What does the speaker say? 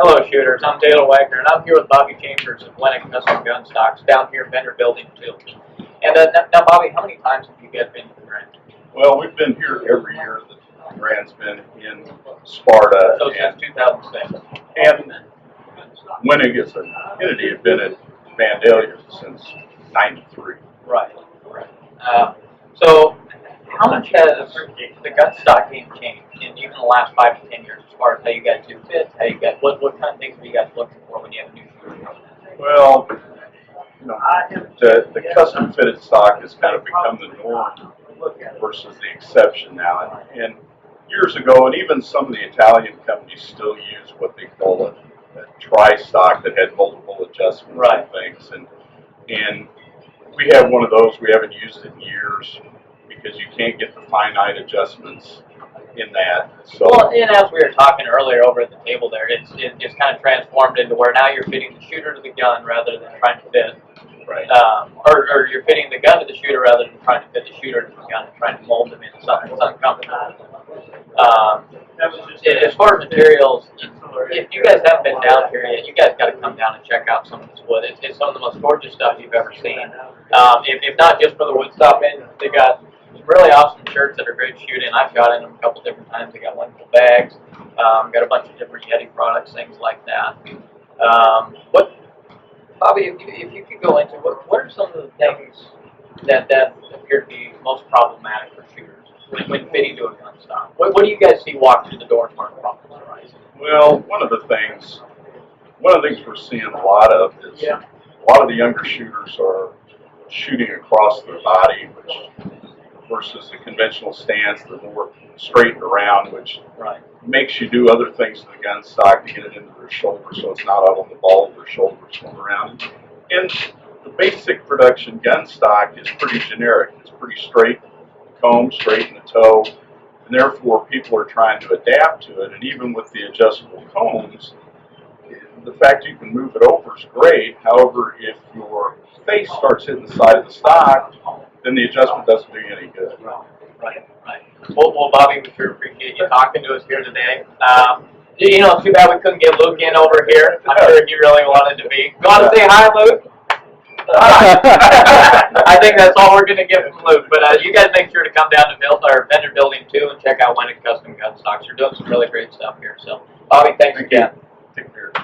Hello, shooters. I'm Taylor Wagner, and I'm here with Bobby Chambers of Wenig Custom Gun Stocks down here in Vendor Building 2. And now, Bobby, how many times have you guys been to the Grand? Well, we've been here every year. The Grand's been in Sparta. So since 2006. And Wenig as an entity have been at Vandalia since '93. Right. So how much has the gun stock game changed in even the last 5 to 10 years as far as how you guys do fits, how you guys, what kind of things are you guys looking for when you have a new shooter? Well, the custom fitted stock has kind of become the norm versus the exception now. And years ago, and even some of the Italian companies still use what they call a tri-stock that had multiple adjustments and things. And we have one of those. We haven't used it in years because you can't get the finite adjustments in that. So, well, and as we were talking earlier over at the table there, it's kind of transformed into where now you're fitting the shooter to the gun rather than trying to fit. Right. Or you're fitting the gun to the shooter rather than trying to fit the shooter to the gun and trying to mold them into something comfortable. As far as materials, if you guys haven't been down here yet, you guys got to come down and check out some of this wood. It's some of the most gorgeous stuff you've ever seen. If not just for the wood stop in, they got really awesome shirts that are great shooting. I've shot in them a couple different times. They got wonderful bags. Got a bunch of different Yeti products, things like that. Bobby, if you could go into what are some of the things that appear to be most problematic for shooters when fitting to a gun stock? What do you guys see walk through the door as problems arising? Well, one of the things we're seeing a lot of is a lot of the younger shooters are shooting across their body, which versus the conventional stance, they're more straightened around, which makes you do other things to the gun stock to get it into their shoulder, so it's not out on the ball of their shoulders going around. And the basic production gun stock is pretty generic. It's pretty straight comb, straight in the toe, and therefore people are trying to adapt to it. And even with the adjustable combs, the fact you can move it over is great. However, if your face starts hitting the side of the stock, then the adjustment doesn't do you any good. Right. Well, Bobby, we sure appreciate you talking to us here today. It's too bad we couldn't get Luke in over here. I'm sure he really wanted to be. You want to say hi, Luke? I think that's all we're going to get from Luke. But you guys make sure to come down to Vendor Building 2 and check out Wenig Custom Gun Stocks. You're doing some really great stuff here. So, Bobby, thanks again.